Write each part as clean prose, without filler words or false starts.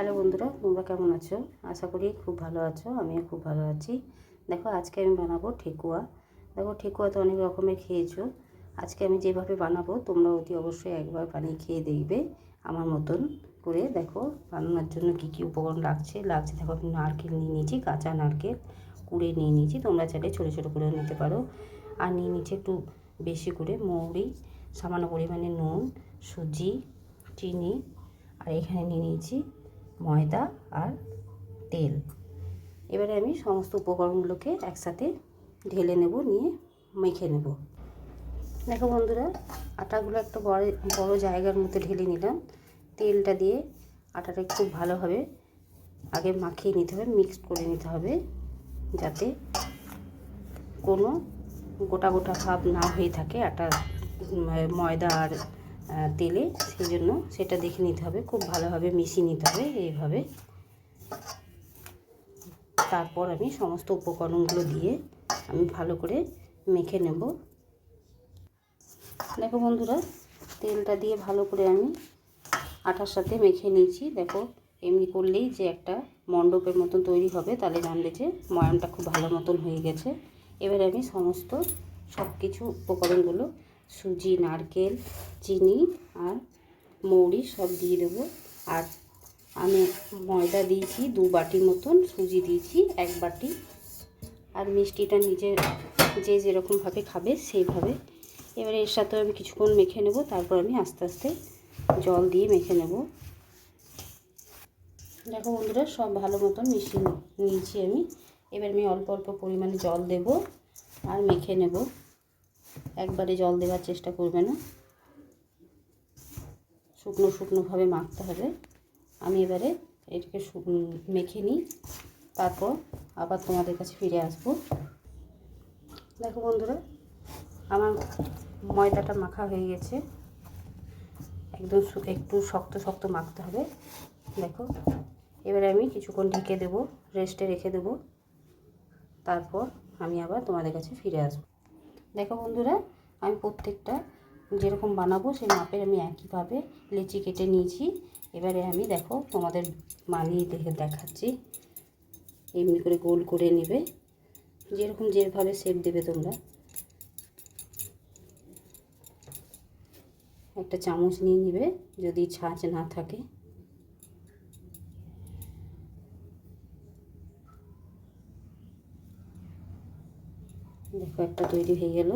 Hello বন্ধুরা, তোমরা কেমন আছো? আশা করি খুব ভালো আছো। আমিও খুব ভালো আছি। দেখো, আজকে আমি বানাবো ঠেকুয়া। দেখো, ঠেকুয়া তো অনেক রকমের খেয়েছো। আজকে আমি যেভাবে বানাবো তোমরা অতি অবশ্যই একবার বানিয়ে খেয়ে দেখবে আমার মতন করে। দেখো, বানানোর জন্য কী কী উপকরণ লাগছে। দেখো, আমি নারকেল নিয়ে নিয়েছি, কাঁচা নারকেল কুড়ে নিয়ে নিয়েছি। তোমরা চাইলে ছোটো ছোটো করেও নিতে পারো। আর নিয়ে নিচ্ছি একটু বেশি করে মৌরি, সামান্য পরিমাণে নুন, সুজি, চিনি, আর এখানে নিয়ে নিয়েছি ময়দা আর তেল। এবারে আমি সমস্ত উপকরণগুলোকে একসাথে ঢেলে নেব, নিয়ে মেখে নেব। দেখো বন্ধুরা, আটাগুলো একটা বড় জায়গার মধ্যে ঢেলে নিলাম। তেলটা দিয়ে আটাটা খুব ভালোভাবে আগে মাখিয়ে নিতে হবে, মিক্সড করে নিতে হবে, যাতে কোনো গোটা গোটা ভাব না হয়ে থাকে আটা ময়দা আর তেলে। সেই জন্য সেটা দেখে নিতে হবে, খুব ভালোভাবে মিশিয়ে নিতে হবে এইভাবে। তারপর আমি সমস্ত উপকরণগুলো দিয়ে আমি ভালো করে মেখে নেব। দেখো বন্ধুরা, তেলটা দিয়ে ভালো করে আমি আটার সাথে মেখে নিয়েছি। দেখো, এমনি করলেই যে একটা মণ্ডপের মতন তৈরি হবে, তাহলে জানবে যে ময়ামটা খুব ভালো মতন হয়ে গেছে। এবারে আমি সব কিছু উপকরণগুলো সুজি, নারকেল, চিনি আর মৌরি সব দিয়ে দেবো। আর আমি ময়দা দিয়েছি 2 বাটির মতন, সুজি দিয়েছি 1 বাটি। আর মিষ্টিটা যে যেরকমভাবে খাবে সেইভাবে। এবারে এর সাথে আমি কিছুক্ষণ মেখে নেব, তারপর আমি আস্তে আস্তে জল দিয়ে মেখে নেব। দেখো বন্ধুরা, সব ভালো মতন মিশিয়ে নিয়েছি আমি। এবার আমি অল্প অল্প পরিমাণে জল দেব আর মেখে নেব। একবারে জল দেওয়ার চেষ্টা করবে না, শুকনো শুকনোভাবে মাখতে হবে। আমি এবারে এটাকে মেখে নিই, তারপর আবার তোমাদের কাছে ফিরে আসবো। দেখো বন্ধুরা, আমার ময়দাটা মাখা হয়ে গেছে। একদম একটু শক্ত শক্ত মাখতে হবে। দেখো, এবারে আমি কিছুক্ষণ ঢেকে দেবো, রেস্টে রেখে দেবো। তারপর আমি আবার তোমাদের কাছে ফিরে আসবো। দেখো বন্ধুরা, আমি প্রত্যেকটা যেরকম বানাবো সেই মাপের আমি একইভাবে লেচি কেটে নিয়েছি। এবারে আমি দেখো তোমাদের বানিয়ে দেখাচ্ছি। এমনি করে গোল করে নেবে, যেভাবে শেপ দেবে তোমরা। একটা চামচ নিয়ে নেবে, যদি ছাঁচ না থাকে। দেখো, একটা তৈরি হয়ে গেল।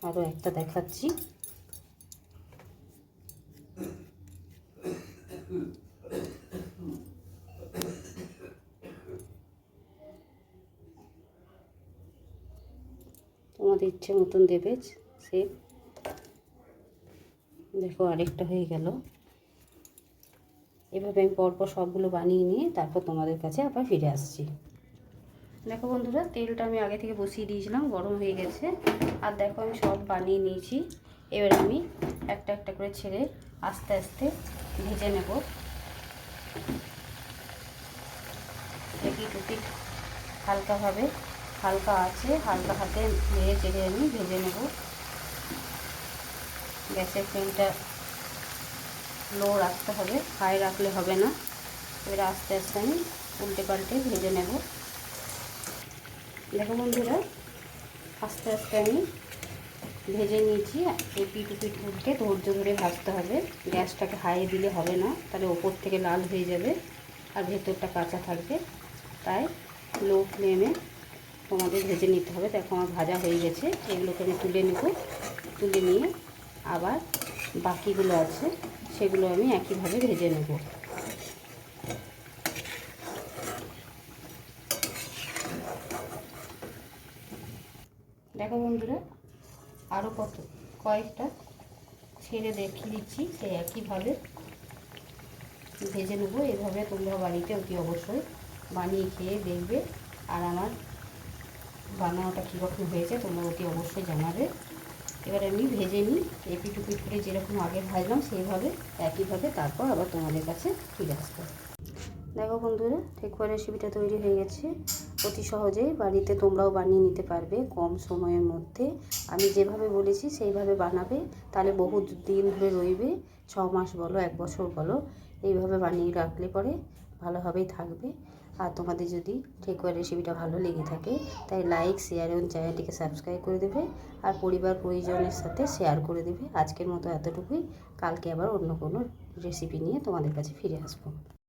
আরও একটা দেখাচ্ছি। তোমাদের ইচ্ছে মতন দেবে শেপ। দেখো, আরেকটা হয়ে গেল। এভাবে আমি পরপর সবগুলো বানিয়ে নিয়ে তারপর তোমাদের কাছে আবার ফিরে আসছি। দেখো বন্ধুরা, তেলটা আমি আগে থেকে বসিয়ে দিয়েছিলাম, গরম হয়ে গেছে। আর দেখো, আমি সব বানিয়ে নিয়েছি। এবার আমি একটা একটা করে ছেড়ে আস্তে আস্তে ভেজে নেব। এপিট হালকাভাবে, হালকা আছে, হালকা হাতে নেড়ে চেড়ে আমি ভেজে নেব। গ্যাসের ফ্লেমটা লো রাখতে হবে, হাই রাখলে হবে না। এবার আস্তে আস্তে আমি উল্টে পাল্টে ভেজে নেব। দেখো বন্ধুরা, আস্তে আস্তে আমি ভেজে নিয়েছি। এই পিঠ উল্টে ধৈর্য ধরে ভাজতে হবে। গ্যাসটাকে হাই দিলে হবে না, তাহলে ওপর থেকে লাল হয়ে যাবে আর ভেতরটা কাঁচা থাকবে। তাই লো ফ্লেমে তোমাদের ভেজে নিতে হবে। দেখো, আমার ভাজা হয়ে গেছে। এগুলোকে আমি তুলে নেব। তুলে নিয়ে আবার বাকিগুলো আছে সেগুলো আমি একইভাবে ভেজে নেব। দেখো বন্ধুরা, আরও কয়েকটা ছেড়ে দেখিয়ে দিচ্ছি, সেই একইভাবে ভেজে নেবো। এভাবে তোমরা বাড়িতে অতি অবশ্যই বানিয়ে খেয়ে দেখবে। আর আমার বানানোটা কীরকম হয়েছে তোমরা অতি অবশ্যই জানাবে। এবার আমি ভেজে নিই, এপিট ওপিট করে যেরকম আগে ভাজলাম সেইভাবে একইভাবে, তারপর আবার তোমাদের কাছে ফিরে আসবো। দেখো বন্ধুরা, ঠেকুয়া রেসিপিটা তৈরি হয়ে গেছে। অতি সহজেই বাড়িতে তোমরাও বানিয়ে নিতে পারবে কম সময়ের মধ্যে। আমি যেভাবে বলেছি সেইভাবে বানাবে, তাহলে বহু দিন ধরে রইবে। মাস বলো 1 বছর বলো এইভাবে বানিয়ে রাখলে পরে ভালোভাবেই থাকবে। আর তোমাদের যদি ঠেকুয়ার রেসিপিটা ভালো লেগে থাকে তাই লাইক, শেয়ার এবং চ্যানেলটিকে সাবস্ক্রাইব করে দেবে আর পরিবার পরিজনের সাথে শেয়ার করে দেবে। আজকের মতো এতটুকুই, কালকে আবার অন্য কোনো রেসিপি নিয়ে তোমাদের কাছে ফিরে আসবো।